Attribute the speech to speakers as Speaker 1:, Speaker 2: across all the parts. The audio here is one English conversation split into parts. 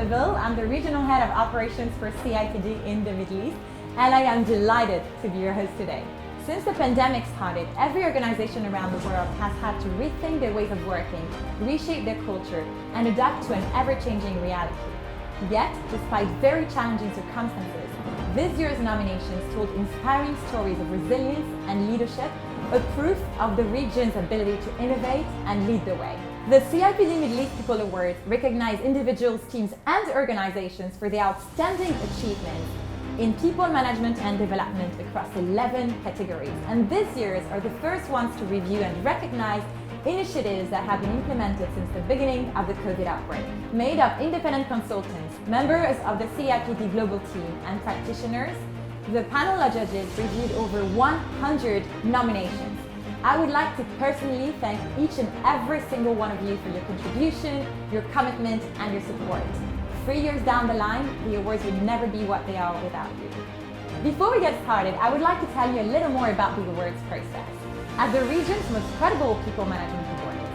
Speaker 1: Abdullah. I'm the Regional Head of Operations for CIPD in the Middle East, and I am delighted to be your host today. Since the pandemic started, every organization around the world has had to rethink their ways of working, reshape their culture, and adapt to an ever-changing reality. Yet, despite very challenging circumstances, this year's nominations told inspiring stories of resilience and leadership, a proof of the region's ability to innovate and lead the way. The CIPD Middle East People Awards recognize individuals, teams, and organizations for their outstanding achievements in people management and development across 11 categories. And this year's are the first ones to review and recognize initiatives that have been implemented since the beginning of the COVID outbreak. Made of independent consultants, members of the CIPD Global Team, and practitioners, the panel of judges reviewed over 100 nominations. I would like to personally thank each and every single one of you for your contribution, your commitment, and your support. 3 years down the line, the awards would never be what they are without you. Before we get started, I would like to tell you a little more about the awards process. As the region's most credible people management awards,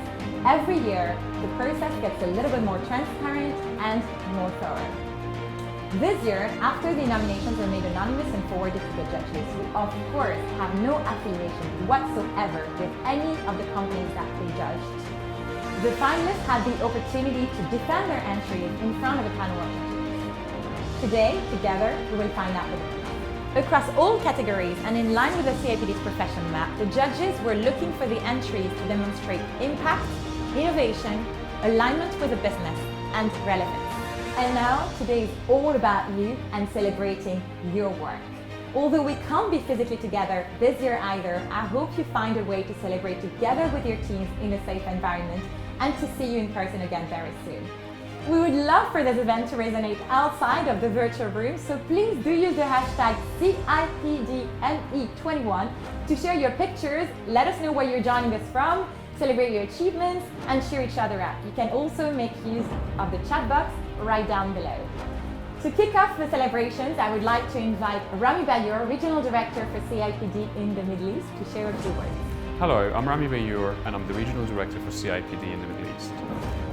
Speaker 1: every year the process gets a little bit more transparent and more thorough. This year, after the nominations are made anonymous and forwarded to the judges, who of course have no affiliation whatsoever with any of the companies that they judged, the finalists had the opportunity to defend their entries in front of a panel of judges. Today, together, we will find out the winner. Across all categories and in line with the CIPD's profession map, the judges were looking for the entries to demonstrate impact, innovation, alignment with the business, and relevance. And now, today is all about you and celebrating your work. Although we can't be physically together this year either, I hope you find a way to celebrate together with your teams in a safe environment and to see you in person again very soon. We would love for this event to resonate outside of the virtual room, so please do use the hashtag CIPDME21 to share your pictures, let us know where you're joining us from, celebrate your achievements, and cheer each other up. You can also make use of the chat box right down below. To kick off the celebrations, I would like to invite Rami Bayour, Regional Director for CIPD in the Middle East, to share a few words.
Speaker 2: Hello, I'm Rami Bayour and I'm the Regional Director for CIPD in the Middle East.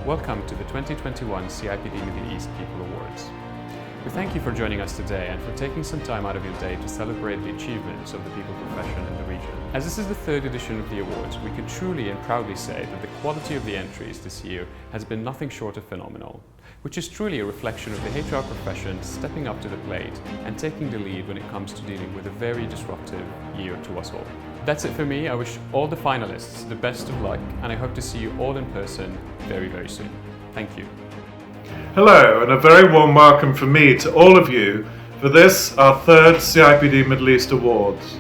Speaker 2: Welcome to the 2021 CIPD Middle East People Awards. We thank you for joining us today and for taking some time out of your day to celebrate the achievements of the people profession in the region. As this is the third edition of the awards, we can truly and proudly say that the quality of the entries this year has been nothing short of phenomenal, which is truly a reflection of the HR profession stepping up to the plate and taking the lead when it comes to dealing with a very disruptive year to us all. That's it for me. I wish all the finalists the best of luck, and I hope to see you all in person very, very soon. Thank you.
Speaker 3: Hello, and a very warm welcome from me to all of you for this, our third CIPD Middle East Awards.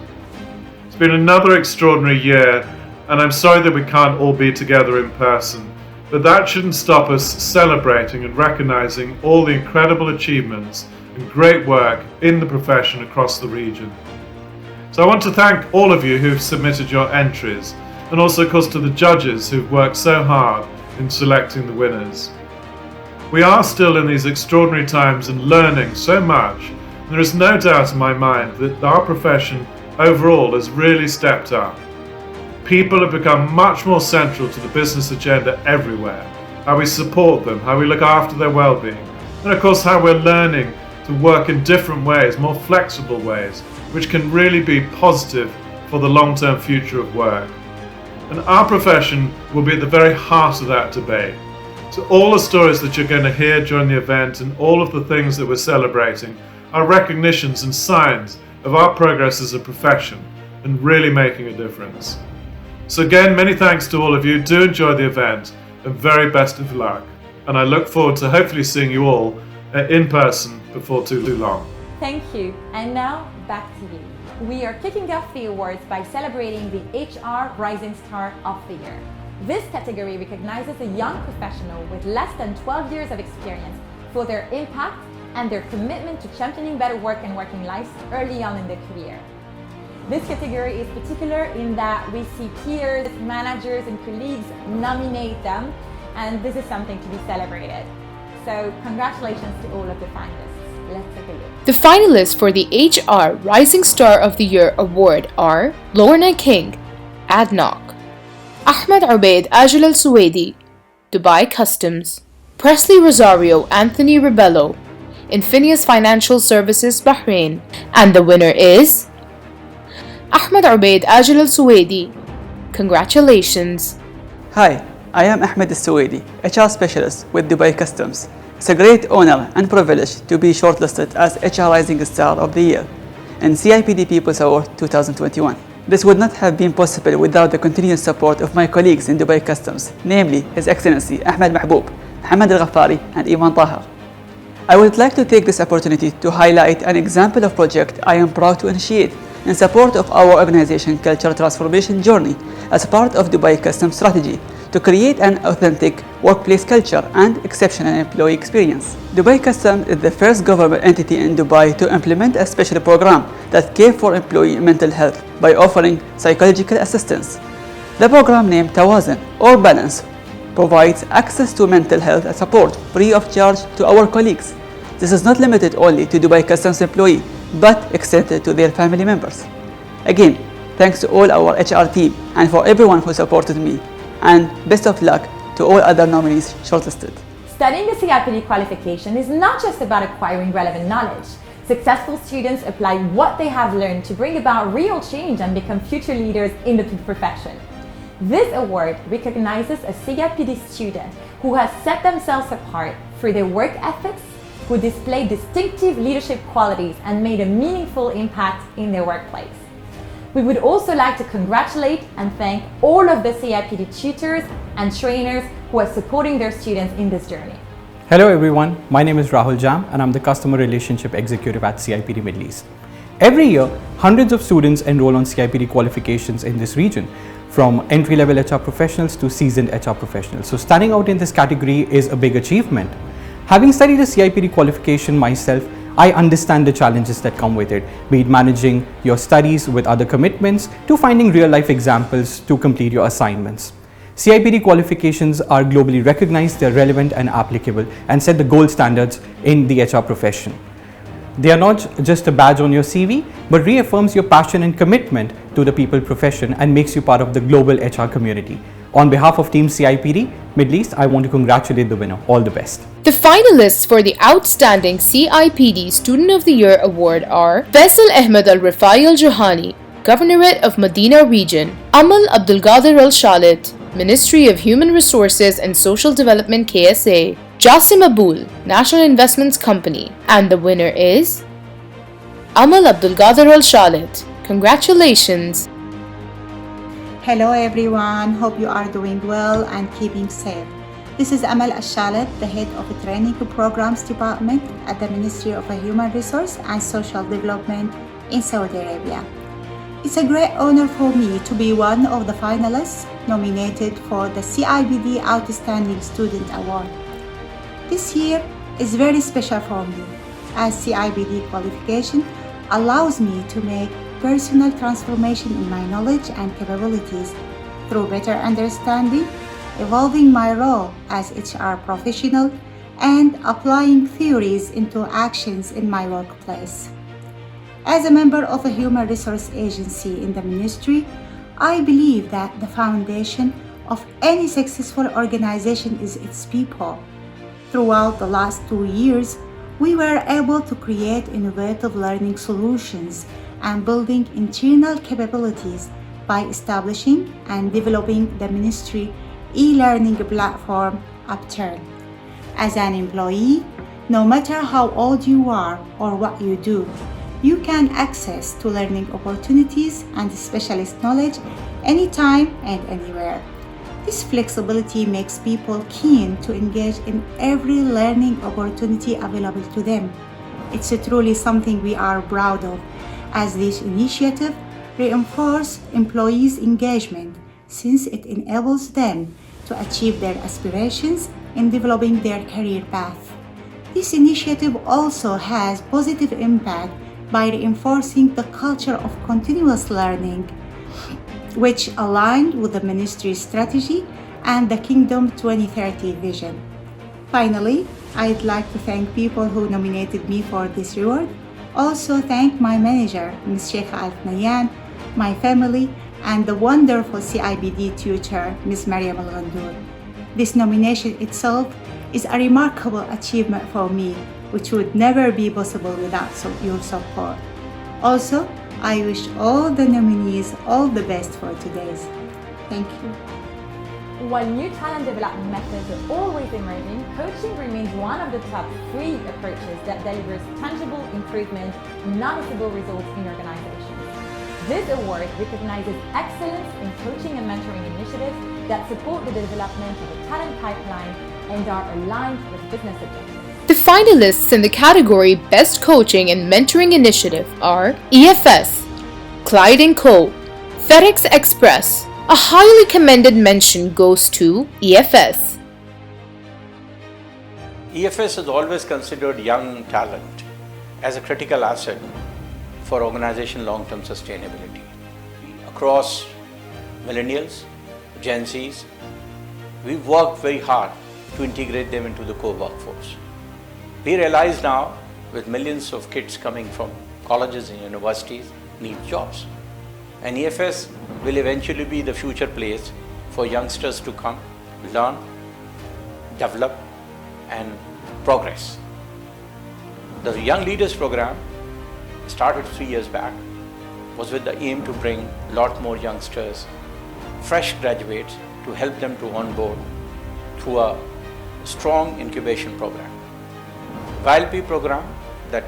Speaker 3: It's been another extraordinary year, and I'm sorry that we can't all be together in person, but that shouldn't stop us celebrating and recognizing all the incredible achievements and great work in the profession across the region. So I want to thank all of you who've submitted your entries, and also of course to the judges who've worked so hard in selecting the winners. We are still in these extraordinary times and learning so much. There is no doubt in my mind that our profession overall has really stepped up. People have become much more central to the business agenda everywhere. How we support them, how we look after their well-being, and of course how we're learning to work in different ways, more flexible ways, which can really be positive for the long-term future of work. And our profession will be at the very heart of that debate. So all the stories that you're going to hear during the event and all of the things that we're celebrating are recognitions and signs of our progress as a profession and really making a difference. So again, many thanks to all of you. Do enjoy the event and very best of luck. And I look forward to hopefully seeing you all in person before too long.
Speaker 1: Thank you. And now, back to you. We are kicking off the awards by celebrating the HR Rising Star of the Year. This category recognizes a young professional with less than 12 years of experience for their impact and their commitment to championing better work and working lives early on in their career. This category is particular in that we see peers, managers, and colleagues nominate them, and this is something to be celebrated. So congratulations to all of the finalists. Let's take a look.
Speaker 4: The finalists for the HR Rising Star of the Year award are Lorna King, ADNOC, Ahmed Ubaid Ajil Al Suwaidi, Dubai Customs, Presley Rosario Anthony Rebello, Infinius Financial Services Bahrain. And the winner is Ahmed Ubaid Ajil Al-Suwaidi. Congratulations!
Speaker 5: Hi, I am Ahmed Al-Suwaidi, HR Specialist with Dubai Customs. It's a great honor and privilege to be shortlisted as HR Rising Star of the Year in CIPD People's Award 2021. This would not have been possible without the continuous support of my colleagues in Dubai Customs, namely His Excellency Ahmed Mahboub, Mohammed Al-Ghaffari and Iman Tahar. I would like to take this opportunity to highlight an example of project I am proud to initiate in support of our organization culture transformation journey as part of Dubai Customs strategy to create an authentic workplace culture and exceptional employee experience. Dubai Customs is the first government entity in Dubai to implement a special program that cares for employee mental health by offering psychological assistance. The program named Tawazun or Balance provides access to mental health support free of charge to our colleagues. This is not limited only to Dubai Customs employees, but extended to their family members. Again, thanks to all our HR team and for everyone who supported me, and best of luck to all other nominees shortlisted.
Speaker 1: Studying the CIPD qualification is not just about acquiring relevant knowledge. Successful students apply what they have learned to bring about real change and become future leaders in the profession. This award recognizes a CIPD student who has set themselves apart for their work ethics, who displayed distinctive leadership qualities and made a meaningful impact in their workplace. We would also like to congratulate and thank all of the CIPD tutors and trainers who are supporting their students in this journey.
Speaker 6: Hello everyone, my name is Rahul Jam and I'm the Customer Relationship Executive at CIPD Middle East. Every year, hundreds of students enroll on CIPD qualifications in this region, from entry-level HR professionals to seasoned HR professionals. So standing out in this category is a big achievement. Having studied a CIPD qualification myself, I understand the challenges that come with it, be it managing your studies with other commitments to finding real-life examples to complete your assignments. CIPD qualifications are globally recognized, they're relevant and applicable, and set the gold standards in the HR profession. They are not just a badge on your CV, but reaffirms your passion and commitment to the people profession and makes you part of the global HR community. On behalf of Team CIPD Middle East, I want to congratulate the winner. All the best.
Speaker 4: The finalists for the Outstanding CIPD Student of the Year Award are Faisal Ahmed Al-Rifai Al-Johani, Governorate of Medina Region; Amal Abdul Qadir Al-Shalit, Ministry of Human Resources and Social Development KSA; Jasim Abul, National Investments Company. And the winner is Amal Abdul Qadir Al-Shalit. Congratulations!
Speaker 7: Hello everyone, hope you are doing well and keeping safe. This is Amal Al-Shalit, the head of the Training Programs Department at the Ministry of Human Resource and Social Development in Saudi Arabia. It's a great honor for me to be one of the finalists nominated for the CIPD Outstanding Student Award. This year is very special for me, as CIPD qualification allows me to make personal transformation in my knowledge and capabilities through better understanding, evolving my role as HR professional, and applying theories into actions in my workplace. As a member of a human resource agency in the ministry, I believe that the foundation of any successful organization is its people. Throughout the last 2 years, we were able to create innovative learning solutions and building internal capabilities by establishing and developing the ministry e-learning platform Upturn. As an employee, no matter how old you are or what you do, you can access to learning opportunities and specialist knowledge anytime and anywhere. This flexibility makes people keen to engage in every learning opportunity available to them. It's truly something we are proud of, as this initiative reinforces employees' engagement since it enables them to achieve their aspirations in developing their career path. This initiative also has positive impact by reinforcing the culture of continuous learning, which aligned with the ministry's strategy and the Kingdom 2030 vision. Finally, I'd like to thank people who nominated me for this reward. Also thank my manager, Ms. Sheikha Al-Nayan, my family, and the wonderful CIPD tutor, Ms. Mariam Al-Ghandour. This nomination itself is a remarkable achievement for me, which would never be possible without your support. Also, I wish all the nominees all the best for today's. Thank you.
Speaker 1: While new talent development methods are always emerging, coaching remains one of the top 3 approaches that delivers tangible improvement and noticeable results in organizations. This award recognizes excellence in coaching and mentoring initiatives that support the development of a talent pipeline and are aligned with business objectives.
Speaker 4: The finalists in the category Best Coaching and Mentoring Initiative are EFS, Clyde & Co., FedEx Express. A highly commended mention goes to EFS.
Speaker 8: EFS has always considered young talent as a critical asset for organization long-term sustainability. Across millennials, Gen Zs, we've worked very hard to integrate them into the core workforce. We realize now, with millions of kids coming from colleges and universities, need jobs. And EFS will eventually be the future place for youngsters to come, learn, develop, and progress. The Young Leaders Program, started 3 years back, was with the aim to bring a lot more youngsters, fresh graduates, to help them to onboard through a strong incubation program. LP program that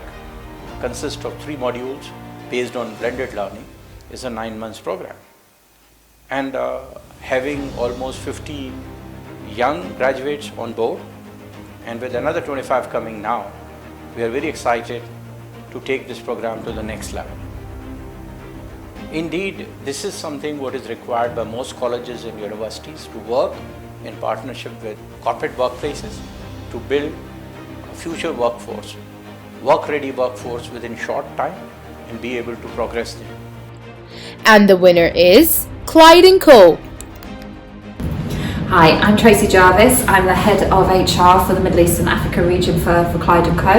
Speaker 8: consists of 3 modules based on blended learning is a 9 months program. And having almost 50 young graduates on board, and with another 25 coming now, we are very excited to take this program to the next level. Indeed, this is something what is required by most colleges and universities to work in partnership with corporate workplaces to build a future workforce, work-ready workforce within short time and be able to progress them.
Speaker 4: And the winner is Clyde & Co.
Speaker 9: Hi, I'm Tracy Jarvis. I'm the head of HR for the Middle East and Africa region for Clyde & Co.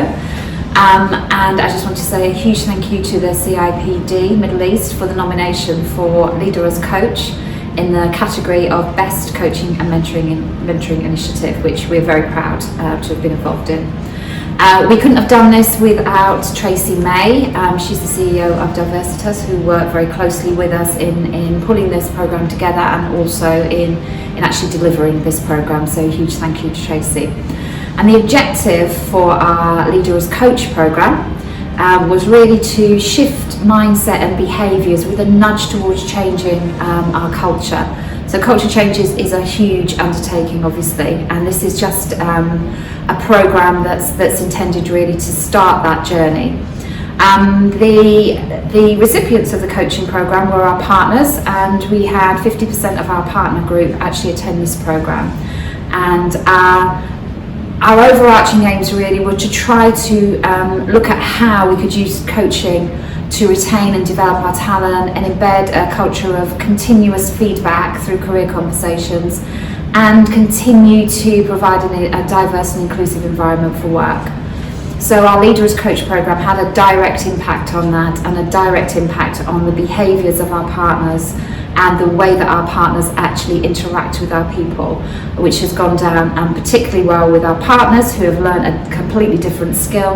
Speaker 9: And I just want to say a huge thank you to the CIPD Middle East for the nomination for Leader as Coach in the category of Best Coaching and Mentoring Initiative, which we're very proud to have been involved in. We couldn't have done this without Tracy May. She's the CEO of Diversitas, who worked very closely with us in pulling this program together and also in actually delivering this program. So a huge thank you to Tracy. And the objective for our Leader as Coach program was really to shift mindset and behaviours with a nudge towards changing our culture. So culture change is a huge undertaking, obviously, and this is just a program that's intended really to start that journey. The recipients of the coaching program were our partners, and we had 50% of our partner group actually attend this program. And our overarching aims really were to try to look at how we could use coaching to retain and develop our talent and embed a culture of continuous feedback through career conversations and continue to provide a diverse and inclusive environment for work. So our Leader as Coach program had a direct impact on that and a direct impact on the behaviours of our partners and the way that our partners actually interact with our people, which has gone down particularly well with our partners who have learned a completely different skill,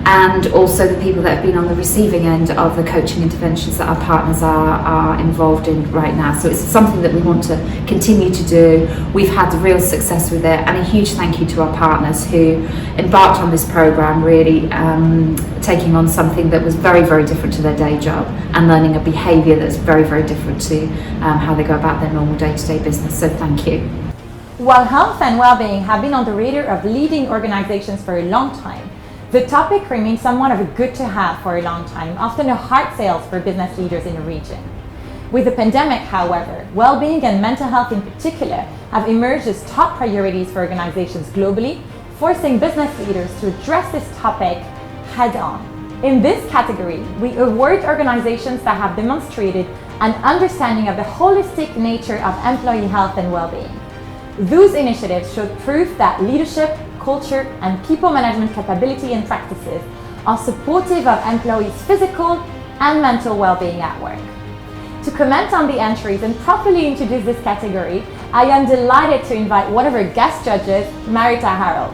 Speaker 9: and also the people that have been on the receiving end of the coaching interventions that our partners are involved in right now. So it's something that we want to continue to do. We've had real success with it, and a huge thank you to our partners who embarked on this program, really taking on something that was very, very different to their day job and learning a behaviour that's very, very different to how they go about their normal day-to-day business. So thank you.
Speaker 1: While health and well-being have been on the radar of leading organizations for a long time, the topic remains somewhat of a good to have for a long time, often a hard sale for business leaders in the region. With the pandemic, however, well-being and mental health in particular have emerged as top priorities for organizations globally, forcing business leaders to address this topic head-on. In this category, we award organizations that have demonstrated an understanding of the holistic nature of employee health and well-being. Those initiatives showed proof that leadership, culture, and people management capability and practices are supportive of employees' physical and mental well-being at work. To comment on the entries and properly introduce this category, I am delighted to invite one of our guest judges, Marita Harold.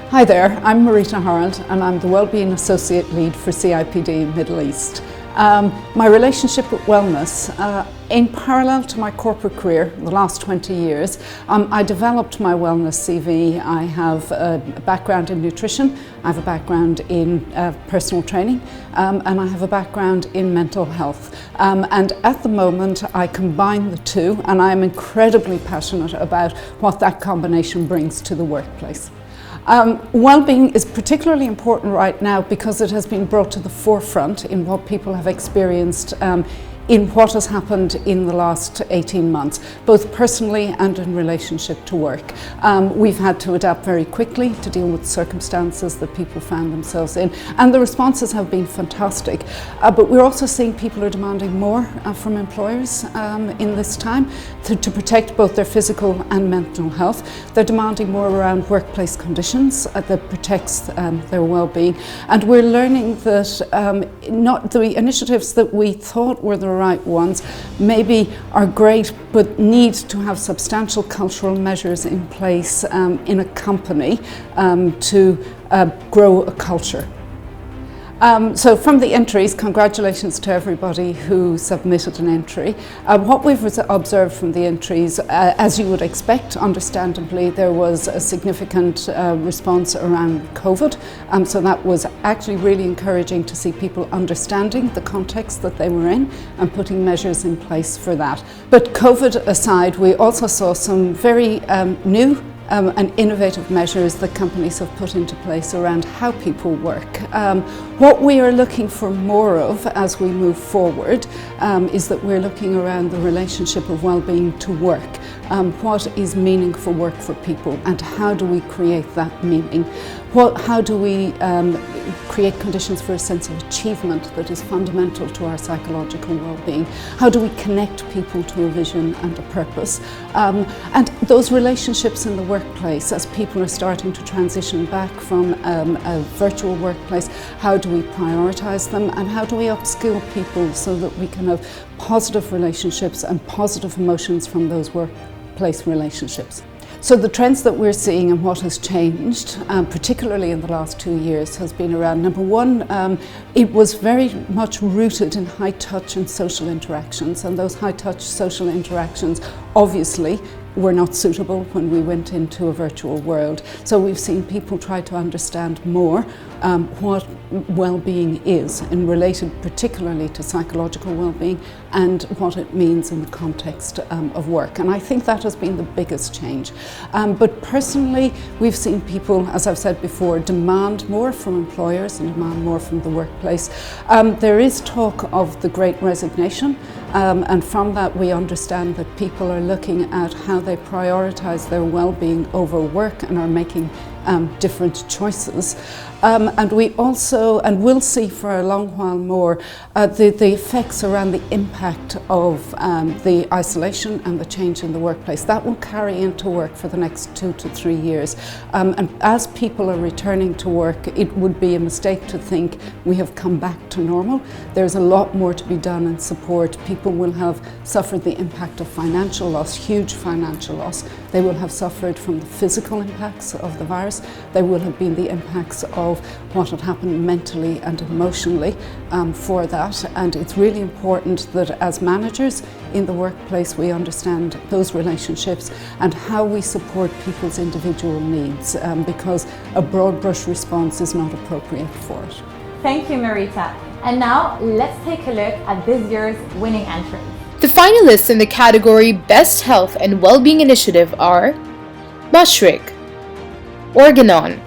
Speaker 10: Hi there, I'm Marita Harold and I'm the Wellbeing Associate Lead for CIPD Middle East. My relationship with wellness, in parallel to my corporate career, the last 20 years, I developed my wellness CV. I have a background in nutrition, I have a background in personal training, and I have a background in mental health. And at the moment, I combine the two, and I'm incredibly passionate about what that combination brings to the workplace. Wellbeing is particularly important right now because it has been brought to the forefront in what people have experienced in what has happened in the last 18 months, both personally and in relationship to work. We've had to adapt very quickly to deal with circumstances that people found themselves in, and the responses have been fantastic. But we're also seeing people are demanding more from employers in this time to protect both their physical and mental health. They're demanding more around workplace conditions that protects their well-being, and we're learning that not the initiatives that we thought were the right ones maybe are great but need to have substantial cultural measures in place in a company to grow a culture. So from the entries, congratulations to everybody who submitted an entry. What we've observed from the entries, as you would expect, understandably, there was a significant response around COVID. So that was actually really encouraging to see people understanding the context that they were in and putting measures in place for that. But COVID aside, we also saw some very new and innovative measures that companies have put into place around how people work. What we are looking for more of as we move forward is that we're looking around the relationship of well-being to work. What is meaningful work for people and how do we create that meaning? How do we create conditions for a sense of achievement that is fundamental to our psychological well-being? How do we connect people to a vision and a purpose? And those relationships in the workplace, as people are starting to transition back from a virtual workplace, how do we prioritise them and how do we upskill people so that we can have positive relationships and positive emotions from those workplace relationships? So the trends that we're seeing and what has changed, particularly in the last 2 years, has been around, number one, it was very much rooted in high touch and social interactions, and those high touch social interactions obviously were not suitable when we went into a virtual world. So we've seen people try to understand more what well-being is and related particularly to psychological well-being and what it means in the context of work. And I think that has been the biggest change. But personally, we've seen people, as I've said before, demand more from employers and demand more from the workplace. There is talk of the Great Resignation, and from that we understand that people are looking at how they prioritise their well-being over work and are making different choices. And we also, and will see for a long while more, the effects around the impact of the isolation and the change in the workplace. That will carry into work for the next 2 to 3 years. And as people are returning to work, it would be a mistake to think we have come back to normal. There's a lot more to be done in support. People will have suffered the impact of financial loss, huge financial loss. They will have suffered from the physical impacts of the virus. There will have been the impacts of what had happened mentally and emotionally for that. And it's really important that as managers in the workplace we understand those relationships and how we support people's individual needs, because a broad brush response is not appropriate for it.
Speaker 1: Thank you, Marita. And now let's take a look at this year's winning entry.
Speaker 4: The finalists in the category Best Health and Wellbeing Initiative are Mashrik, Organon,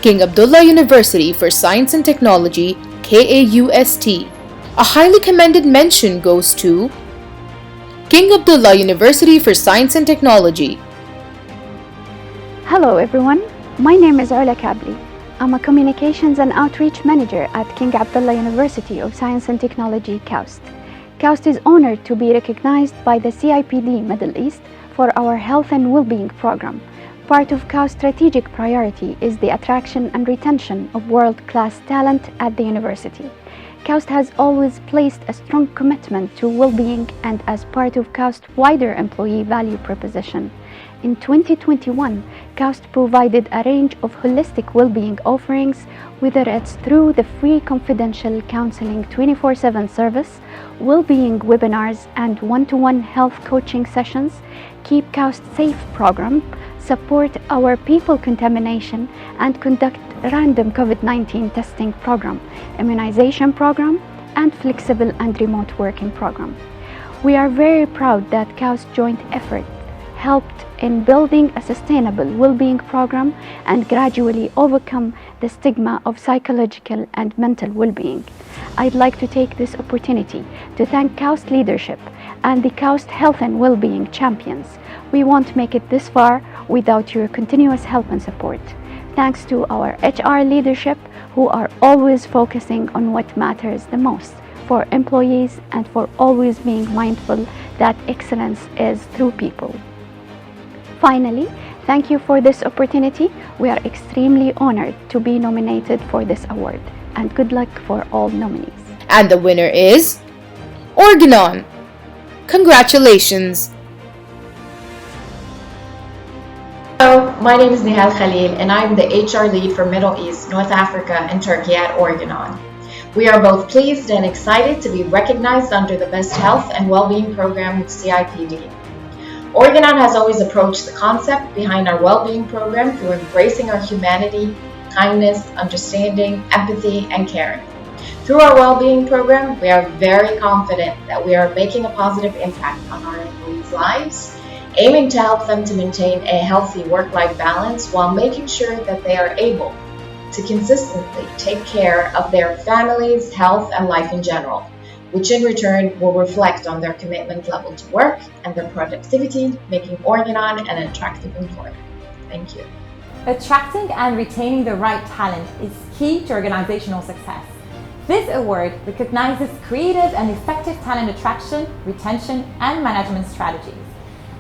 Speaker 4: King Abdullah University for Science and Technology, KAUST. A highly commended mention goes to King Abdullah University for Science and Technology.
Speaker 11: Hello everyone, my name is Ola Kabli. I'm a Communications and Outreach Manager at King Abdullah University of Science and Technology, KAUST. KAUST is honored to be recognized by the CIPD Middle East for our Health and Wellbeing program. Part of KAUST's strategic priority is the attraction and retention of world-class talent at the university. KAUST has always placed a strong commitment to well-being and as part of KAUST's wider employee value proposition. In 2021, KAUST provided a range of holistic well-being offerings, whether it's through the free confidential counseling 24/7 service, well-being webinars and one-to-one health coaching sessions, Keep KAUST Safe program, support our people contamination and conduct random COVID-19 testing program, immunization program, and flexible and remote working program. We are very proud that KAUST joint effort helped in building a sustainable well-being program and gradually overcome the stigma of psychological and mental well-being. I'd like to take this opportunity to thank KAUST leadership and the KAUST Health and Wellbeing champions. We won't make it this far without your continuous help and support. Thanks to our HR leadership who are always focusing on what matters the most for employees and for always being mindful that excellence is through people. Finally, thank you for this opportunity. We are extremely honored to be nominated for this award, and good luck for all nominees.
Speaker 4: And the winner is Organon. Congratulations!
Speaker 12: Hello, my name is Nihal Khalil and I'm the HR lead for Middle East, North Africa and Turkey at Organon. We are both pleased and excited to be recognized under the Best Health and Wellbeing Program with CIPD. Organon has always approached the concept behind our Wellbeing Program through embracing our humanity, kindness, understanding, empathy, and caring. Through our Wellbeing Program, we are very confident that we are making a positive impact on our employees' lives, aiming to help them to maintain a healthy work-life balance while making sure that they are able to consistently take care of their families, health, and life in general, which in return will reflect on their commitment level to work and their productivity, making Organon an attractive employer. Thank you.
Speaker 1: Attracting and retaining the right talent is key to organizational success. This award recognizes creative and effective talent attraction, retention, and management strategies.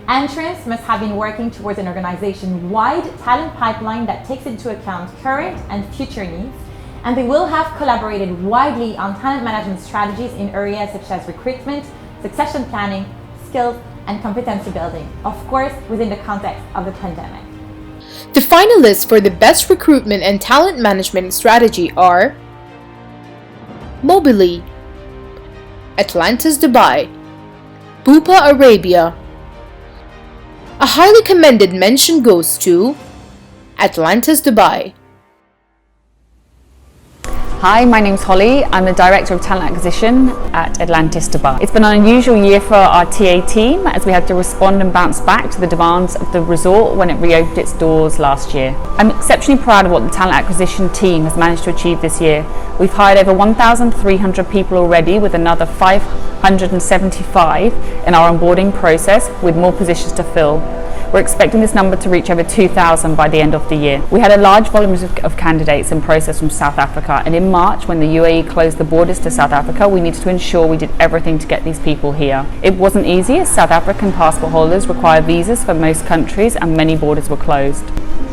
Speaker 1: Entrants must have been working towards an organization-wide talent pipeline that takes into account current and future needs, and they will have collaborated widely on talent management strategies in areas such as recruitment, succession planning, skills, and competency building, of course within the context of the pandemic.
Speaker 4: The finalists for the Best Recruitment and Talent Management Strategy are Mobily, Atlantis Dubai, Bupa Arabia. A highly commended mention goes to Atlantis Dubai.
Speaker 13: Hi, my name's Holly. I'm the Director of Talent Acquisition at Atlantis Dubai. It's been an unusual year for our TA team as we had to respond and bounce back to the demands of the resort when it reopened its doors last year. I'm exceptionally proud of what the Talent Acquisition team has managed to achieve this year. We've hired over 1,300 people already with another 575 in our onboarding process with more positions to fill. We're expecting this number to reach over 2,000 by the end of the year. We had a large volume of candidates in process from South Africa, and in March, when the UAE closed the borders to South Africa, we needed to ensure we did everything to get these people here. It wasn't easy as South African passport holders require visas for most countries and many borders were closed.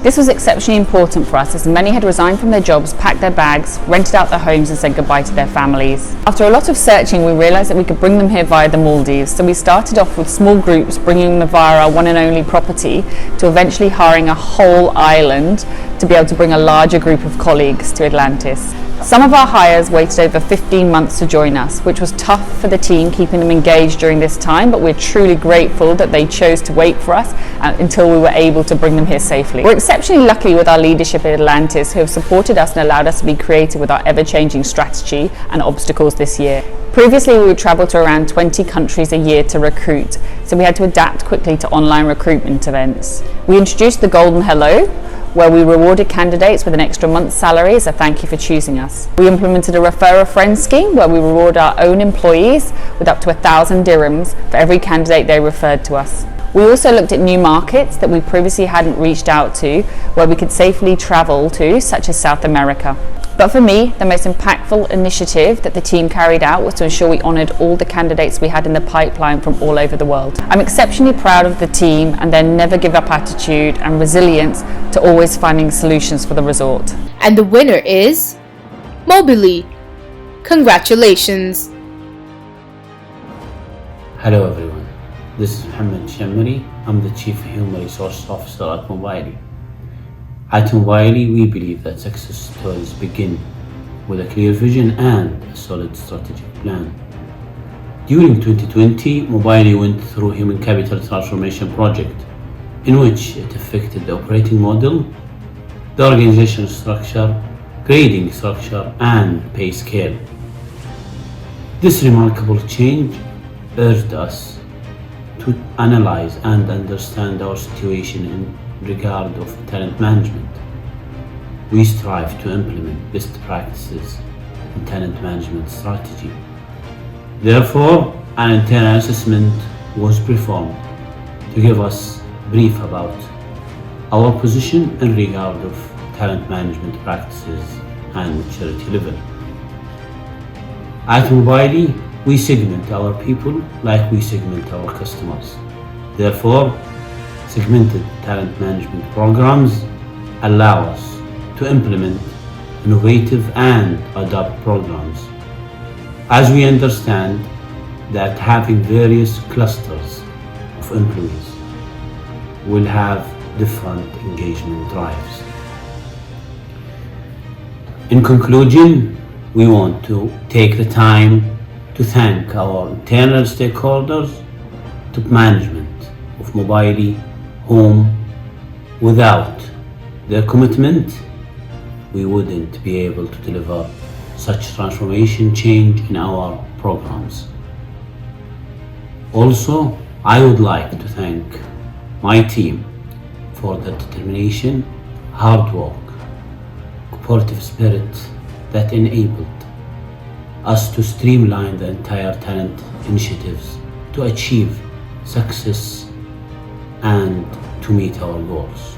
Speaker 13: This was exceptionally important for us as many had resigned from their jobs, packed their bags, rented out their homes and said goodbye to their families. After a lot of searching, we realised that we could bring them here via the Maldives, so we started off with small groups, bringing them via our one and only property to eventually hiring a whole island to be able to bring a larger group of colleagues to Atlantis. Some of our hires waited over 15 months to join us, which was tough for the team, keeping them engaged during this time, but we're truly grateful that they chose to wait for us until we were able to bring them here safely. We're exceptionally lucky with our leadership at Atlantis, who have supported us and allowed us to be creative with our ever-changing strategy and obstacles this year. Previously, we would travel to around 20 countries a year to recruit, so we had to adapt quickly to online recruitment events. We introduced the Golden Hello, where we rewarded candidates with an extra month's salary as a thank you for choosing us. We implemented a refer a friend scheme where we reward our own employees with up to 1,000 dirhams for every candidate they referred to us. We also looked at new markets that we previously hadn't reached out to, where we could safely travel to, such as South America. But for me, the most impactful initiative that the team carried out was to ensure we honoured all the candidates we had in the pipeline from all over the world. I'm exceptionally proud of the team and their never give up attitude and resilience to always finding solutions for the resort.
Speaker 4: And the winner is Mobily. Congratulations!
Speaker 14: Hello everyone, this is Mohammed Shammari. I'm the Chief Human Resources Officer at Mobily. At Mobily, we believe that success stories begin with a clear vision and a solid strategic plan. During 2020, Mobily went through a human capital transformation project in which it affected the operating model, the organizational structure, grading structure, and pay scale. This remarkable change urged us to analyze and understand our situation in regard of talent management. We strive to implement best practices in talent management strategy. Therefore, an internal assessment was performed to give us brief about our position in regard of talent management practices and maturity level. At Mobily, we segment our people like we segment our customers. Therefore, segmented talent management programs allow us to implement innovative and adapt programs, as we understand that having various clusters of employees will have different engagement drives. In conclusion, we want to take the time to thank our internal stakeholders, top management of Mobily, whom without their commitment, we wouldn't be able to deliver such transformation change in our programs. Also, I would like to thank my team for the determination, hard work, cooperative spirit that enabled us to streamline the entire talent initiatives to achieve success and to meet our goals.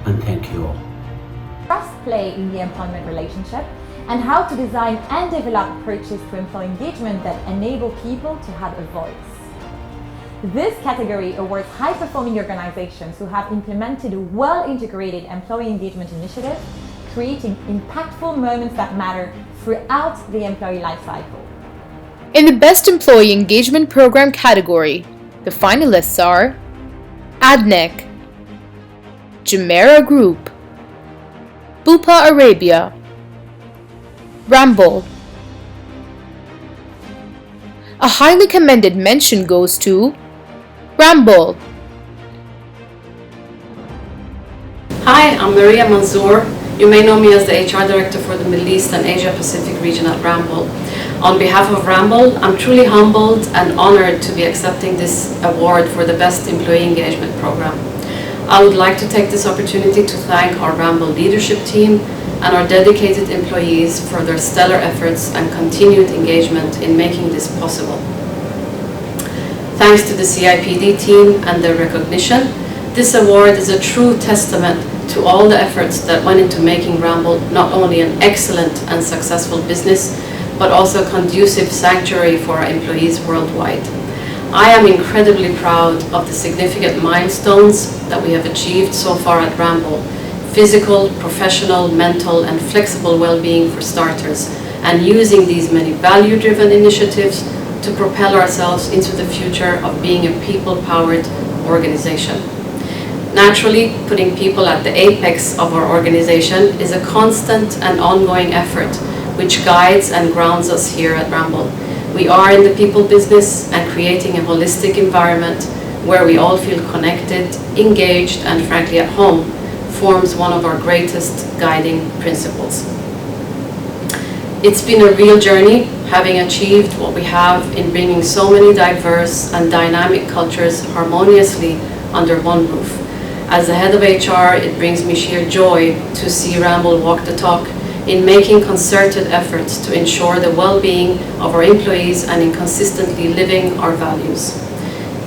Speaker 14: And thank you all.
Speaker 1: Trust play in the employment relationship, and how to design and develop approaches to employee engagement that enable people to have a voice. This category awards high-performing organizations who have implemented a well-integrated employee engagement initiative, creating impactful moments that matter throughout the employee lifecycle.
Speaker 4: In the Best Employee Engagement Program category, the finalists are ADNEC, Jumeirah Group, Bupa Arabia, Ramble. A highly commended mention goes to Ramble.
Speaker 15: Hi, I'm Maria Manzour. You may know me as the HR Director for the Middle East and Asia Pacific region at Ramble. On behalf of Ramble, I'm truly humbled and honored to be accepting this award for the Best Employee Engagement Program. I would like to take this opportunity to thank our Ramble leadership team and our dedicated employees for their stellar efforts and continued engagement in making this possible. Thanks to the CIPD team and their recognition, this award is a true testament to all the efforts that went into making Ramble not only an excellent and successful business, but also a conducive sanctuary for our employees worldwide. I am incredibly proud of the significant milestones that we have achieved so far at Ramble: physical, professional, mental, and flexible well-being for starters, and using these many value-driven initiatives to propel ourselves into the future of being a people-powered organization. Naturally, putting people at the apex of our organization is a constant and ongoing effort which guides and grounds us here at Ramble. We are in the people business, and creating a holistic environment where we all feel connected, engaged, and frankly at home forms one of our greatest guiding principles. It's been a real journey, having achieved what we have in bringing so many diverse and dynamic cultures harmoniously under one roof. As the head of HR, it brings me sheer joy to see Ramble walk the talk in making concerted efforts to ensure the well-being of our employees and in consistently living our values.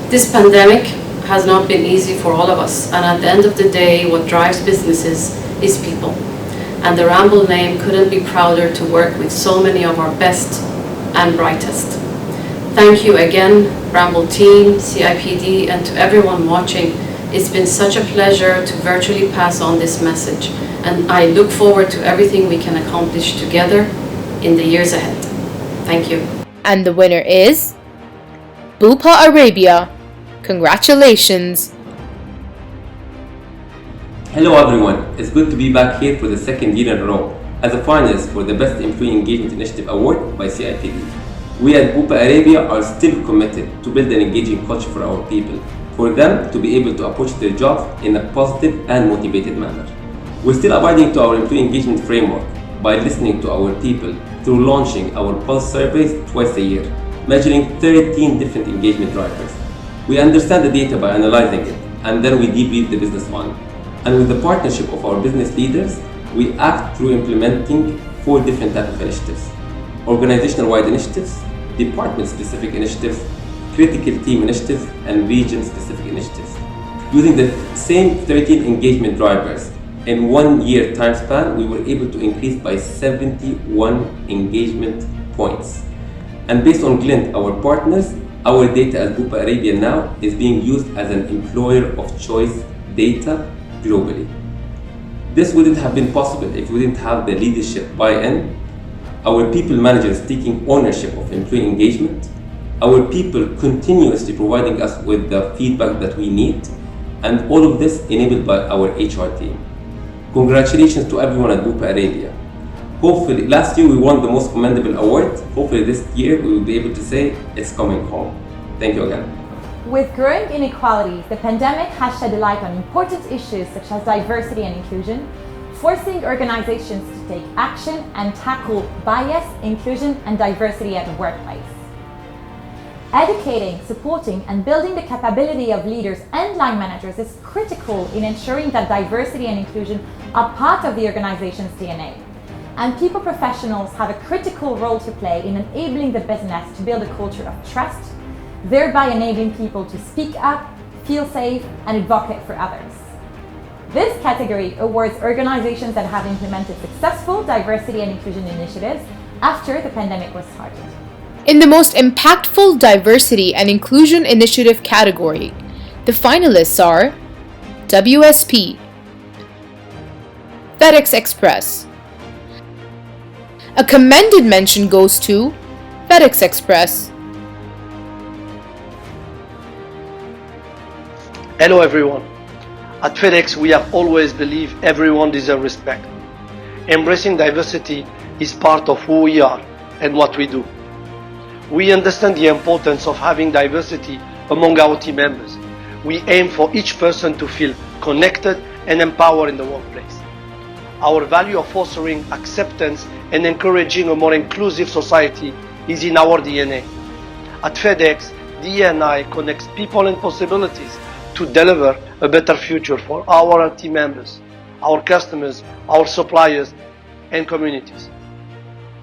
Speaker 15: This pandemic has not been easy for all of us, and at the end of the day, what drives businesses is people. And the Ramble name couldn't be prouder to work with so many of our best and brightest. Thank you again, Ramble team, CIPD, and to everyone watching. It's been such a pleasure to virtually pass on this message, and I look forward to everything we can accomplish together in the years ahead. Thank you.
Speaker 4: And the winner is Bupa Arabia. Congratulations.
Speaker 16: Hello everyone, it's good to be back here for the second year in a row as a finalist for the Best Employee Engagement Initiative Award by CIPD. We at Bupa Arabia are still committed to build an engaging culture for our people, for them to be able to approach their jobs in a positive and motivated manner. We're still abiding to our employee engagement framework by listening to our people through launching our pulse surveys twice a year, measuring 13 different engagement drivers. We understand the data by analyzing it, and then we debrief the business on. And with the partnership of our business leaders, we act through implementing 4 different types of initiatives: organizational-wide initiatives, department-specific initiatives, critical team initiatives, and region-specific initiatives. Using the same 13 engagement drivers, in 1 year time span, we were able to increase by 71 engagement points. And based on Glint, our partners, our data as Bupa Arabia now is being used as an employer of choice data globally. This wouldn't have been possible if we didn't have the leadership buy-in, our people managers taking ownership of employee engagement, our people continuously providing us with the feedback that we need, and all of this enabled by our HR team. Congratulations to everyone at Bupa Arabia. Hopefully, last year we won the most commendable award. Hopefully this year we will be able to say it's coming home. Thank you again.
Speaker 1: With growing inequalities, the pandemic has shed a light on important issues such as diversity and inclusion, forcing organizations to take action and tackle bias, inclusion, and diversity at the workplace. Educating, supporting, and building the capability of leaders and line managers is critical in ensuring that diversity and inclusion are part of the organization's DNA. And people professionals have a critical role to play in enabling the business to build a culture of trust, thereby enabling people to speak up, feel safe, and advocate for others. This category awards organizations that have implemented successful diversity and inclusion initiatives after the pandemic was started.
Speaker 4: In the most impactful diversity and inclusion initiative category, the finalists are WSP, FedEx Express. A commended mention goes to FedEx Express.
Speaker 17: Hello everyone. At FedEx, we have always believed everyone deserves respect. Embracing diversity is part of who we are and what we do. We understand the importance of having diversity among our team members. We aim for each person to feel connected and empowered in the workplace. Our value of fostering acceptance and encouraging a more inclusive society is in our DNA. At FedEx, D&I connects people and possibilities to deliver a better future for our team members, our customers, our suppliers, and communities.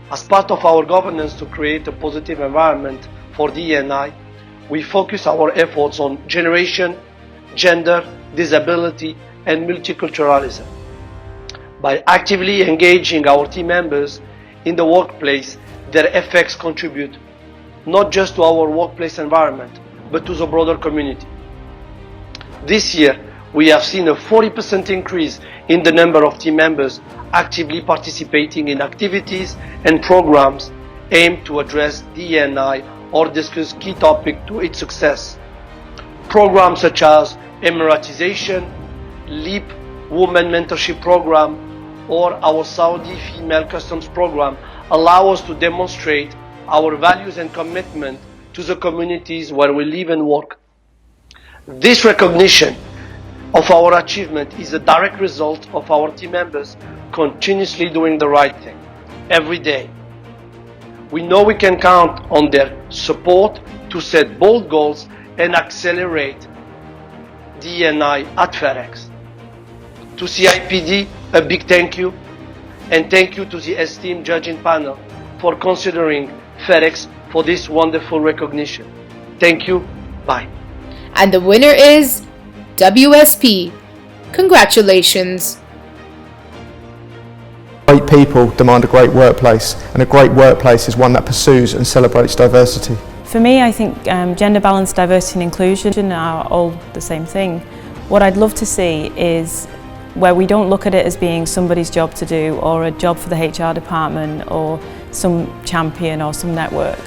Speaker 17: As part of our governance to create a positive environment for D&I, we focus our efforts on generation, gender, disability, and multiculturalism. By actively engaging our team members in the workplace, their efforts contribute not just to our workplace environment, but to the broader community. This year, we have seen a 40% increase in the number of team members actively participating in activities and programs aimed to address D&I or discuss key topics to its success. Programs such as Emiratization, LEAP Women Mentorship Program, or our Saudi Female Customs Program allow us to demonstrate our values and commitment to the communities where we live and work. This recognition of our achievement is a direct result of our team members continuously doing the right thing every day. We know we can count on their support to set bold goals and accelerate D&I at FedEx. To CIPD, a big thank you, and thank you to the esteemed judging panel for considering FedEx for this wonderful recognition. Thank you. Bye.
Speaker 4: And the winner is WSP. Congratulations.
Speaker 18: Great people demand a great workplace, and a great workplace is one that pursues and celebrates diversity.
Speaker 19: For me, I think gender balance, diversity and inclusion are all the same thing. What I'd love to see is where we don't look at it as being somebody's job to do or a job for the HR department or some champion or some network.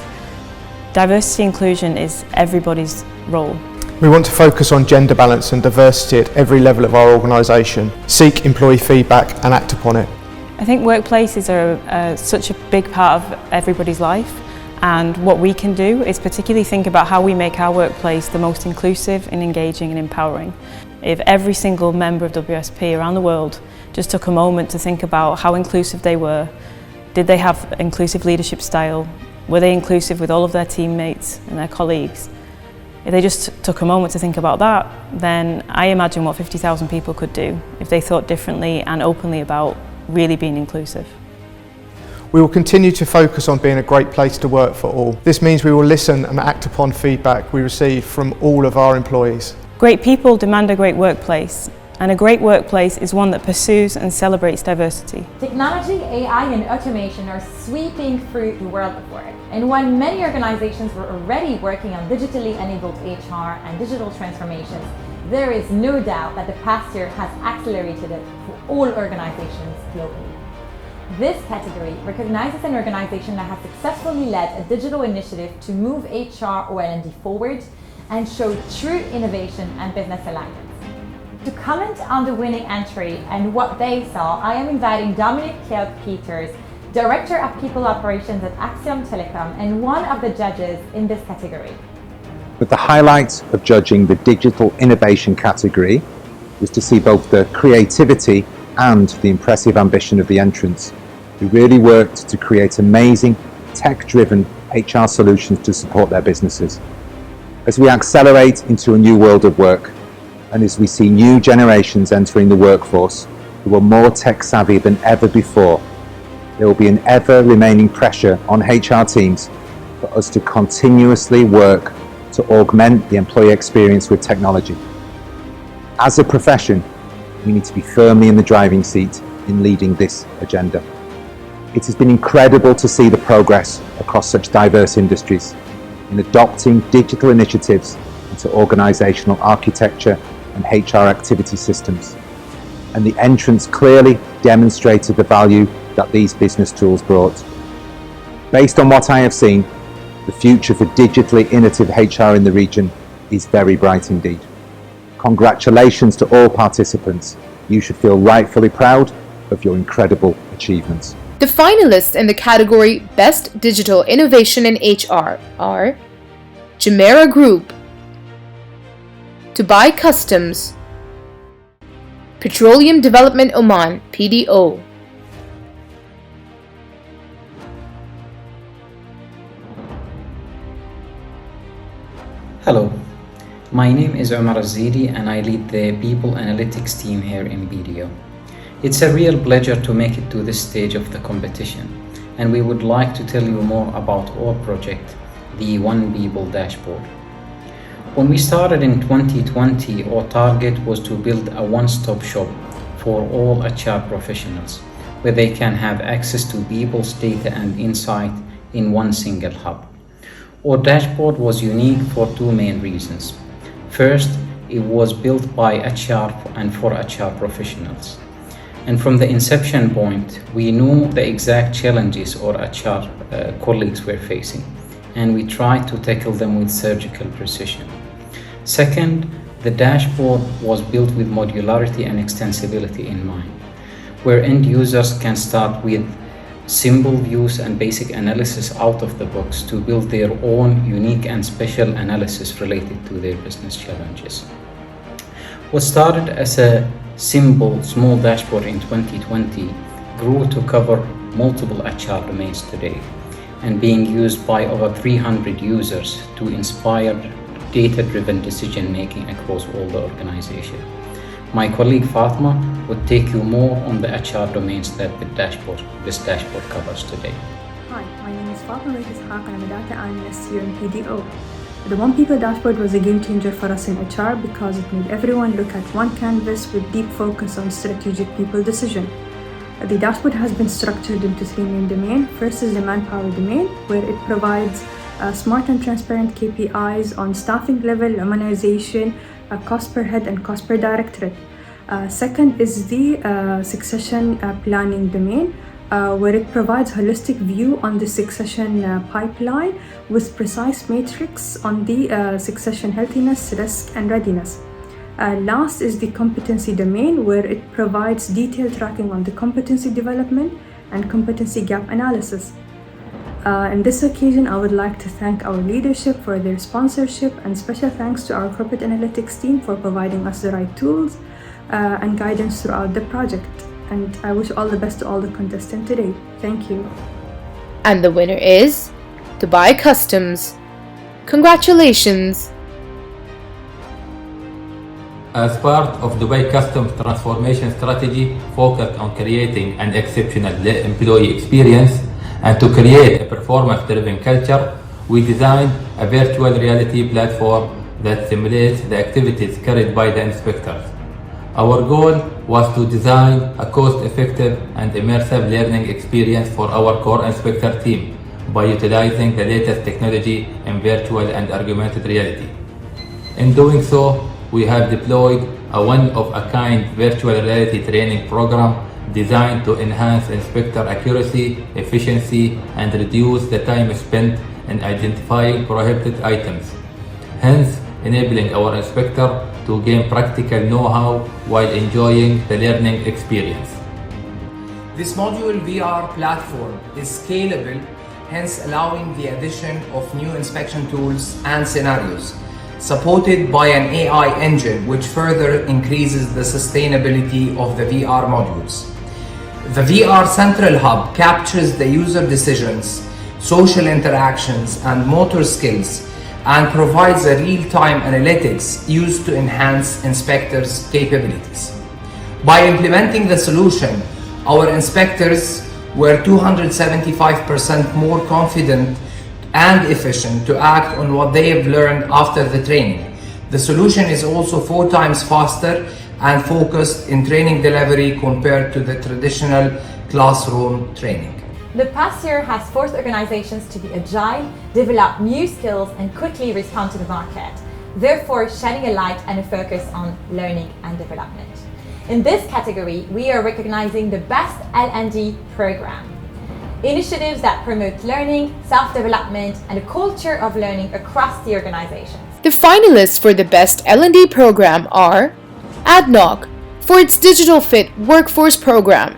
Speaker 19: Diversity inclusion is everybody's role.
Speaker 18: We want to focus on gender balance and diversity at every level of our organisation, seek employee feedback and act upon it.
Speaker 19: I think workplaces are such a big part of everybody's life, and what we can do is particularly think about how we make our workplace the most inclusive and engaging and empowering. If every single member of WSP around the world just took a moment to think about how inclusive they were, did they have inclusive leadership style, were they inclusive with all of their teammates and their colleagues? If they just took a moment to think about that, then I imagine what 50,000 people could do if they thought differently and openly about really being inclusive.
Speaker 18: We will continue to focus on being a great place to work for all. This means we will listen and act upon feedback we receive from all of our employees.
Speaker 19: Great people demand a great workplace, and a great workplace is one that pursues and celebrates diversity.
Speaker 1: Technology, AI and automation are sweeping through the world of work. And when many organizations were already working on digitally enabled HR and digital transformations, there is no doubt that the past year has accelerated it for all organizations globally. This category recognizes an organization that has successfully led a digital initiative to move HR or L&D forward and show true innovation and business alignment. To comment on the winning entry and what they saw, I am inviting Dominic Kilk-Peters, Director of People Operations at Axiom Telecom and one of the judges in this category.
Speaker 20: But the highlight of judging the digital innovation category was to see both the creativity and the impressive ambition of the entrants, who really worked to create amazing, tech-driven HR solutions to support their businesses. As we accelerate into a new world of work, and as we see new generations entering the workforce who are more tech-savvy than ever before, there will be an ever-remaining pressure on HR teams for us to continuously work to augment the employee experience with technology. As a profession, we need to be firmly in the driving seat in leading this agenda. It has been incredible to see the progress across such diverse industries in adopting digital initiatives into organizational architecture and HR activity systems. And the entrants clearly demonstrated the value that these business tools brought. Based on what I have seen, the future for digitally innovative HR in the region is very bright indeed. Congratulations to all participants. You should feel rightfully proud of your incredible achievements.
Speaker 4: The finalists in the category Best Digital Innovation in HR are Jumeirah Group, Dubai Customs, Petroleum Development Oman, PDO.
Speaker 21: Hello, my name is Omar Azidi and I lead the People Analytics team here in BDO. It's a real pleasure to make it to this stage of the competition, and we would like to tell you more about our project, the One People Dashboard. When we started in 2020, our target was to build a one-stop shop for all HR professionals, where they can have access to people's data and insight in one single hub. Our dashboard was unique for two main reasons. First, it was built by HR and for HR professionals. And from the inception point, we knew the exact challenges our HR colleagues were facing, and we tried to tackle them with surgical precision. Second, the dashboard was built with modularity and extensibility in mind, where end users can start with simple views and basic analysis out of the box to build their own unique and special analysis related to their business challenges. What started as a simple small dashboard in 2020 grew to cover multiple HR domains today and being used by over 300 users to inspire data-driven decision-making across all the organization. My colleague Fatma would take you more on the HR domains that this dashboard covers today.
Speaker 22: Hi, my name is Fatma Ishaq and I'm a data analyst here in PDO. The One People Dashboard was a game changer for us in HR because it made everyone look at one canvas with deep focus on strategic people decision. The dashboard has been structured into three main domains. First is the manpower domain, where it provides smart and transparent KPIs on staffing level, humanization, cost per head and cost per directorate. Second is the succession planning domain, where it provides holistic view on the succession pipeline with precise matrix on the succession healthiness, risk, and readiness. Last is the competency domain, where it provides detailed tracking on the competency development and competency gap analysis. On this occasion, I would like to thank our leadership for their sponsorship, and special thanks to our corporate analytics team for providing us the right tools and guidance throughout the project. And I wish all the best to all the contestants today. Thank you.
Speaker 4: And the winner is Dubai Customs. Congratulations!
Speaker 2: As part of Dubai Customs transformation strategy focused on creating an exceptional employee experience and to create a performance-driven culture, we designed a virtual reality platform that simulates the activities carried by the inspectors. Our goal was to design a cost-effective and immersive learning experience for our core inspector team by utilizing the latest technology in virtual and augmented reality. In doing so, we have deployed a one-of-a-kind virtual reality training program designed to enhance inspector accuracy, efficiency, and reduce the time spent in identifying prohibited items, hence enabling our inspector to gain practical know-how while enjoying the learning experience.
Speaker 3: This module VR platform is scalable, hence allowing the addition of new inspection tools and scenarios, supported by an AI engine which further increases the sustainability of the VR modules. The VR Central Hub captures the user decisions, social interactions, and motor skills, and provides a real-time analytics used to enhance inspectors' capabilities. By implementing the solution, our inspectors were 275% more confident and efficient to act on what they have learned after the training. The solution is also 4 times faster and focused in training delivery compared to the traditional classroom training.
Speaker 1: The past year has forced organizations to be agile, develop new skills, and quickly respond to the market, therefore shedding a light and a focus on learning and development. In this category, we are recognizing the best L&D program. Initiatives that promote learning, self-development, and a culture of learning across the organizations.
Speaker 4: The finalists for the best L&D program are ADNOC for its Digital Fit Workforce Program,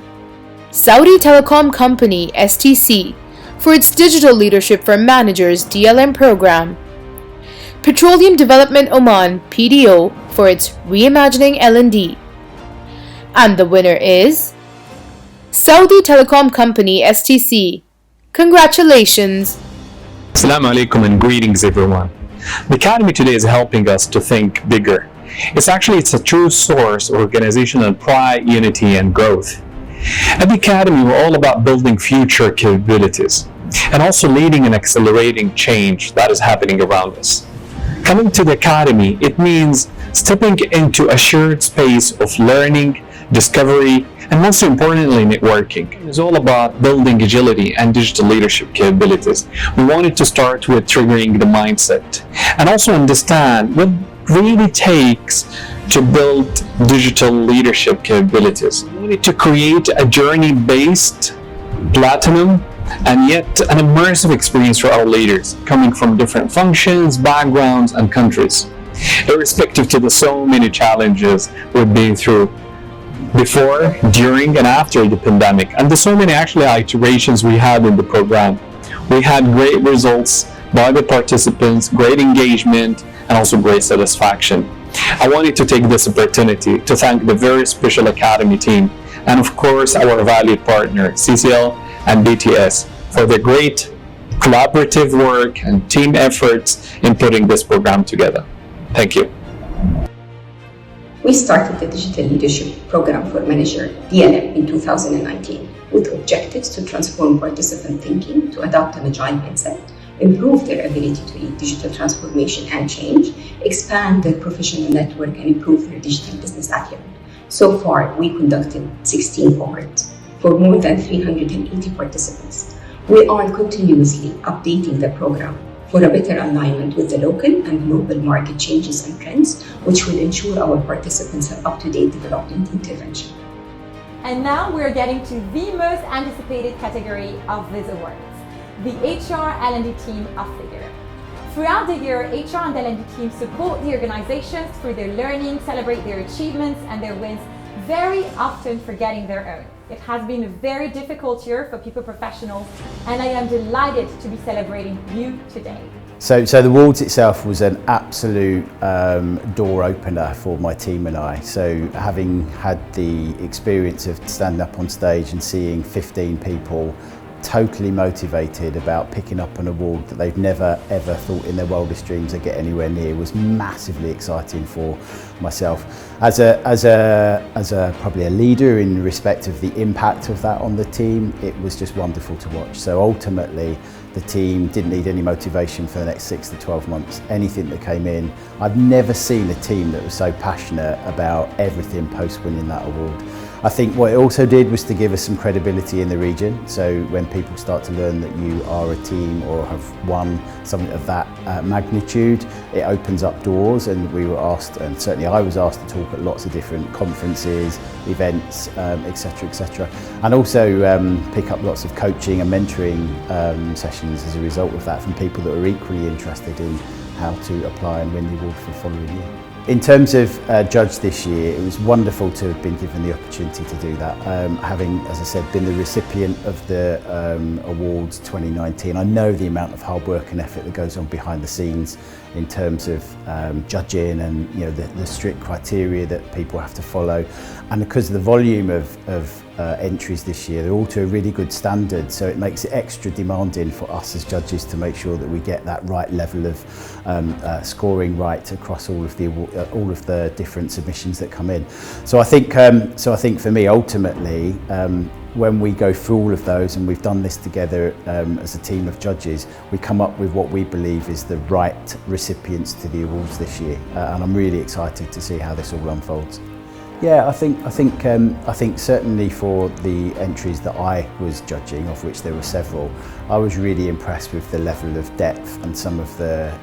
Speaker 4: Saudi Telecom Company STC for its Digital Leadership for Managers DLM program, Petroleum Development Oman PDO for its Reimagining L&D. And the winner is Saudi Telecom Company STC. Congratulations!
Speaker 23: Assalamu alaikum and greetings everyone. The Academy today is helping us to think bigger. It's a true source of organizational pride, unity, and growth. At the Academy, we're all about building future capabilities and also leading and accelerating change that is happening around us. Coming to the Academy, it means stepping into a shared space of learning, discovery, and most importantly, networking. It's all about building agility and digital leadership capabilities. We wanted to start with triggering the mindset and also understand what really takes to build digital leadership capabilities. We wanted to create a journey-based, platinum, and yet an immersive experience for our leaders coming from different functions, backgrounds, and countries, irrespective to the so many challenges we've been through before, during, and after the pandemic, and the so many iterations we had in the program. We had great results by the participants, great engagement, and also great satisfaction. I wanted to take this opportunity to thank the very special Academy team and of course our valued partner CCL and BTS for their great collaborative work and team efforts in putting this program together. Thank you.
Speaker 24: We started the Digital Leadership Program for Manager DLM in 2019 with objectives to transform participant thinking, to adopt an agile mindset, improve their ability to lead digital transformation and change, expand their professional network, and improve their digital business acumen. So far, we conducted 16 cohorts for more than 380 participants. We are continuously updating the program for a better alignment with the local and global market changes and trends, which will ensure our participants have up-to-date development intervention.
Speaker 1: And now we're getting to the most anticipated category of these awards, the HR L&D Team of the Year. Throughout the year, HR and L&D teams support the organizations through their learning, celebrate their achievements and their wins, very often forgetting their own. It has been a very difficult year for people professionals, and I am delighted to be celebrating you today.
Speaker 5: So the awards itself was an absolute door opener for my team and I. So having had the experience of standing up on stage and seeing 15 people totally motivated about picking up an award that they've never ever thought in their wildest dreams they'd get anywhere near was massively exciting for myself. As a probably a leader in respect of the impact of that on the team, it was just wonderful to watch. So ultimately the team didn't need any motivation for the next 6 to 12 months. Anything that came in, I've never seen a team that was so passionate about everything post winning that award. I think what it also did was to give us some credibility in the region. So when people start to learn that you are a team or have won something of that magnitude, it opens up doors, and we were asked, and certainly I was asked to talk at lots of different conferences, events, etc, etc. And also pick up lots of coaching and mentoring sessions as a result of that from people that are equally interested in how to apply and win the award for the following year. In terms of judge this year, it was wonderful to have been given the opportunity to do that. Having, as I said, been the recipient of the awards 2019, I know the amount of hard work and effort that goes on behind the scenes in terms of judging and the strict criteria that people have to follow. And because of the volume of entries this year, they're all to a really good standard, so it makes it extra demanding for us as judges to make sure that we get that right level of scoring right across all of the different submissions that come in. So I think for me, ultimately, when we go through all of those, and we've done this together as a team of judges, we come up with what we believe is the right recipients to the awards this year, and I'm really excited to see how this all unfolds. Yeah, I think certainly for the entries that I was judging, of which there were several, I was really impressed with the level of depth and some of the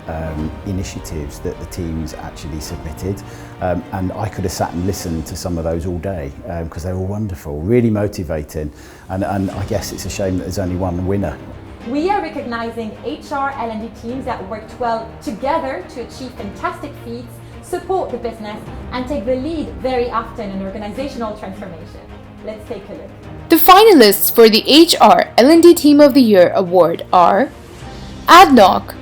Speaker 5: initiatives that the teams actually submitted. And I could have sat and listened to some of those all day because they were wonderful, really motivating. And I guess it's a shame that there's only one winner.
Speaker 1: We are recognizing HR L&D teams that worked well together to achieve fantastic feats, support the business, and take the lead very often in organizational transformation. Let's take a look.
Speaker 4: The finalists for the HR L&D Team of the Year award are ADNOC,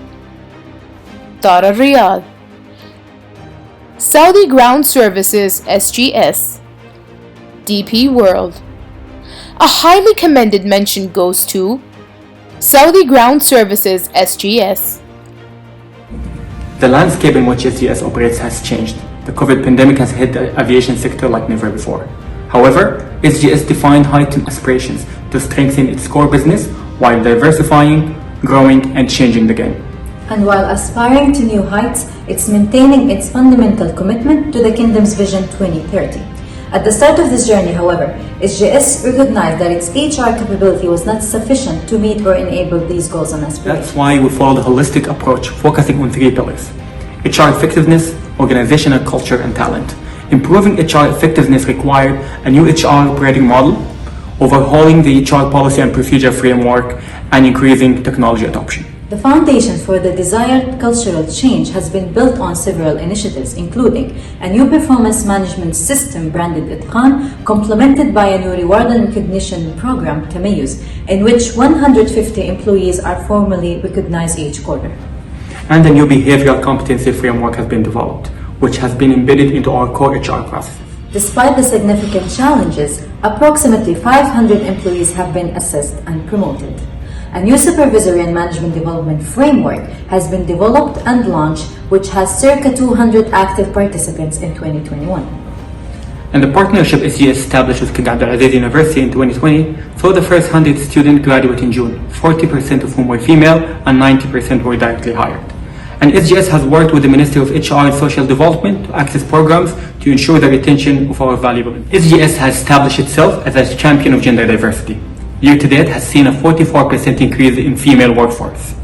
Speaker 4: Tara Riyadh, Saudi Ground Services SGS, DP World. A highly commended mention goes to Saudi Ground Services SGS.
Speaker 6: The landscape in which SGS operates has changed. The COVID pandemic has hit the aviation sector like never before. However, SGS defined heightened aspirations to strengthen its core business while diversifying, growing, and changing the game.
Speaker 7: And while aspiring to new heights, it's maintaining its fundamental commitment to the Kingdom's Vision 2030. At the start of this journey, however, SGS recognized that its HR capability was not sufficient to meet or enable these goals and aspirations.
Speaker 6: That's why we followed a holistic approach focusing on 3 pillars: HR effectiveness, organizational culture, and talent. Improving HR effectiveness required a new HR operating model, overhauling the HR policy and procedure framework, and increasing technology adoption.
Speaker 7: The foundation for the desired cultural change has been built on several initiatives, including a new performance management system branded Itqan, complemented by a new reward and recognition program, Tamayuz, in which 150 employees are formally recognized each quarter.
Speaker 6: And a new behavioral competency framework has been developed, which has been embedded into our core HR processes.
Speaker 7: Despite the significant challenges, approximately 500 employees have been assessed and promoted. A new supervisory and management development framework has been developed and launched, which has circa 200 active participants in 2021.
Speaker 6: And the partnership SGS established with King Abdulaziz University in 2020 saw the first 100 students graduate in June, 40% of whom were female and 90% were directly hired. And SGS has worked with the Ministry of HR and Social Development to access programs to ensure the retention of our valuable. SGS has established itself as a champion of gender diversity. Year to date has seen a 44% increase in female workforce.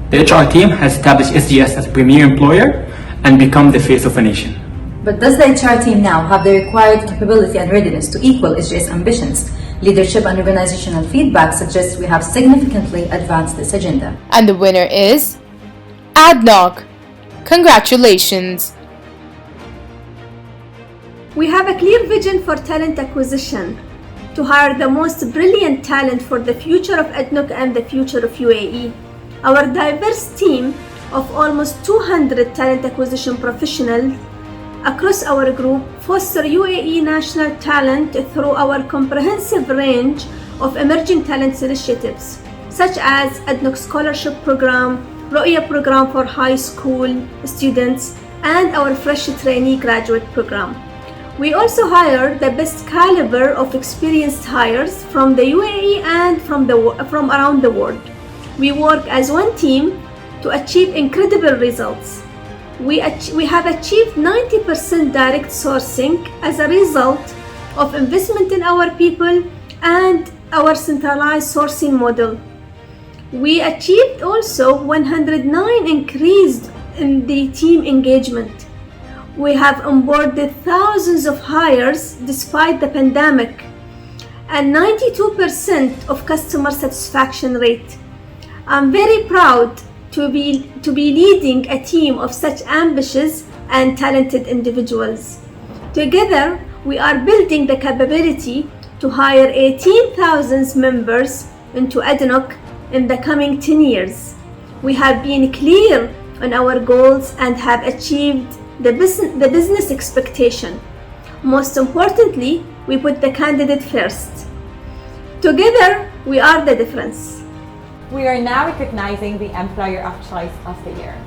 Speaker 6: The HR team has established SGS as a premier employer and become the face of a nation.
Speaker 7: But does the HR team now have the required capability and readiness to equal SJ's ambitions? Leadership and organizational feedback suggests we have significantly advanced this agenda.
Speaker 4: And the winner is ADNOC. Congratulations!
Speaker 22: We have a clear vision for talent acquisition to hire the most brilliant talent for the future of ADNOC and the future of UAE. Our diverse team of almost 200 talent acquisition professionals across our group foster UAE national talent through our comprehensive range of emerging talents initiatives, such as ADNOC Scholarship Program, Ru'ya Program for high school students, and our Fresh Trainee Graduate Program. We also hire the best caliber of experienced hires from the UAE and from around the world. We work as one team to achieve incredible results. We have achieved 90% direct sourcing as a result of investment in our people and our centralized sourcing model. We achieved also 109 increase in the team engagement. We have onboarded thousands of hires despite the pandemic and 92% of customer satisfaction rate. I'm very proud to be leading a team of such ambitious and talented individuals. Together, we are building the capability to hire 18,000 members into ADNOC in the coming 10 years. We have been clear on our goals and have achieved the business expectation. Most importantly, we put the candidate first. Together, we are the difference.
Speaker 1: We are now recognizing the Employer of Choice of the Year.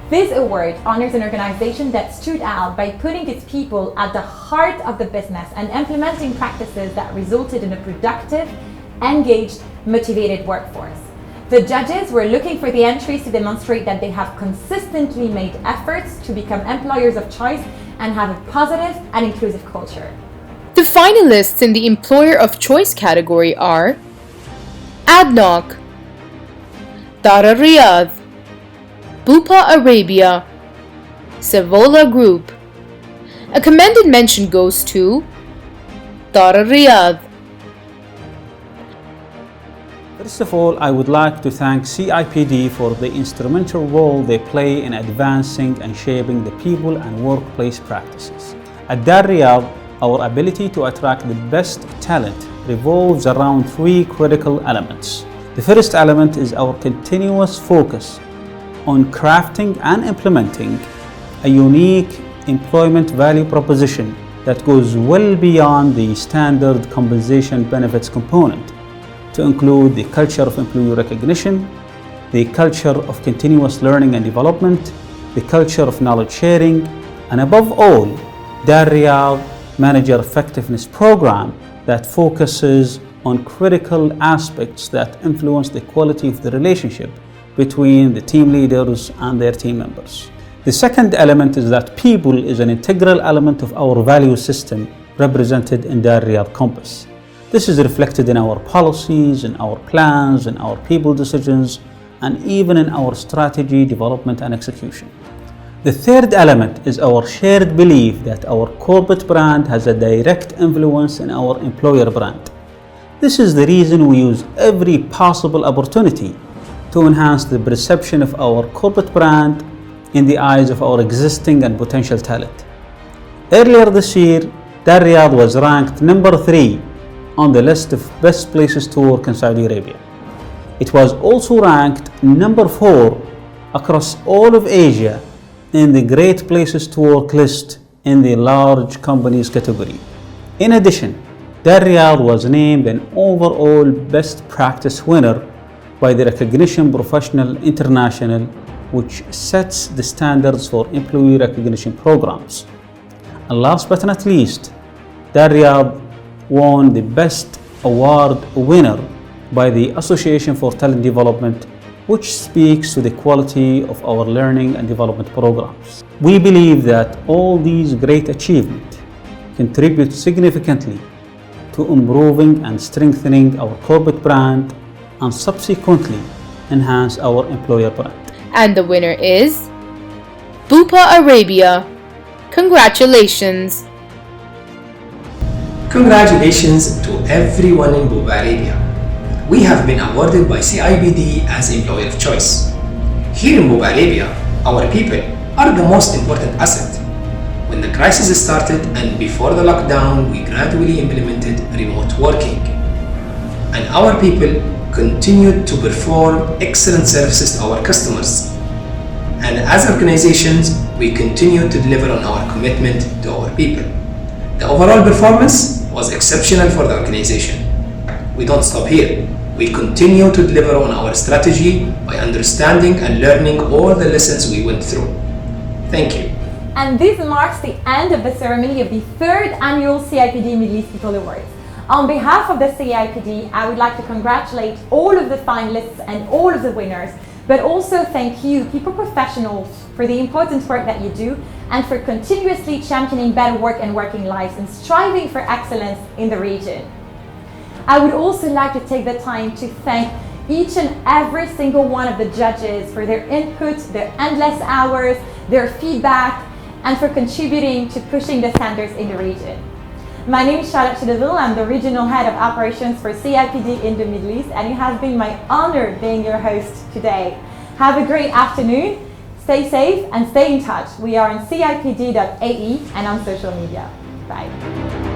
Speaker 1: This award honors an organization that stood out by putting its people at the heart of the business and implementing practices that resulted in a productive, engaged, motivated workforce. The judges were looking for the entries to demonstrate that they have consistently made efforts to become employers of choice and have a positive and inclusive culture.
Speaker 4: The finalists in the Employer of Choice category are ADNOC, Dar Al Riyadh, Bupa Arabia, Savola Group. A commended mention goes to Dar Al Riyadh.
Speaker 8: First of all, I would like to thank CIPD for the instrumental role they play in advancing and shaping the people and workplace practices. At Dar Riyadh, our ability to attract the best talent revolves around three critical elements. The first element is our continuous focus on crafting and implementing a unique employment value proposition that goes well beyond the standard compensation benefits component, to include the culture of employee recognition, the culture of continuous learning and development, the culture of knowledge sharing, and above all, Dar Riyadh Manager Effectiveness Program that focuses on critical aspects that influence the quality of the relationship between the team leaders and their team members. The second element is that people is an integral element of our value system represented in Dar Riyadh Compass. This is reflected in our policies, in our plans, in our people decisions, and even in our strategy development and execution. The third element is our shared belief that our corporate brand has a direct influence in our employer brand. This is the reason we use every possible opportunity to enhance the perception of our corporate brand in the eyes of our existing and potential talent. Earlier this year, Dar Riyadh was ranked number 3 on the list of best places to work in Saudi Arabia. It was also ranked number 4 across all of Asia in the Great Places to Work list in the large companies category. In addition, Dar Riyadh was named an overall best practice winner by the Recognition Professional International, which sets the standards for employee recognition programs. And last but not least, Dar Riyadh won the Best Award winner by the Association for Talent Development, which speaks to the quality of our learning and development programs. We believe that all these great achievements contribute significantly to improving and strengthening our corporate brand and subsequently enhance our employer brand.
Speaker 4: And the winner is Bupa Arabia. Congratulations!
Speaker 9: Congratulations to everyone in Buba Arabia. We have been awarded by CIPD as Employer of Choice. Here in Buba Arabia, our people are the most important asset. When the crisis started and before the lockdown, we gradually implemented remote working. And our people continued to perform excellent services to our customers. And as organizations, we continue to deliver on our commitment to our people. The overall performance was exceptional for the organization. We don't stop here. We continue to deliver on our strategy by understanding and learning all the lessons we went through. Thank you.
Speaker 1: And this marks the end of the ceremony of the 3rd annual CIPD Middle East People Awards. On behalf of the CIPD, I would like to congratulate all of the finalists and all of the winners, but also thank you, people professionals, for the important work that you do and for continuously championing better work and working lives and striving for excellence in the region. I would also like to take the time to thank each and every single one of the judges for their input, their endless hours, their feedback, and for contributing to pushing the standards in the region. My name is Charlotte Chideville. I'm the Regional Head of Operations for CIPD in the Middle East, and it has been my honor being your host today. Have a great afternoon, stay safe, and stay in touch. We are on CIPD.ae and on social media. Bye.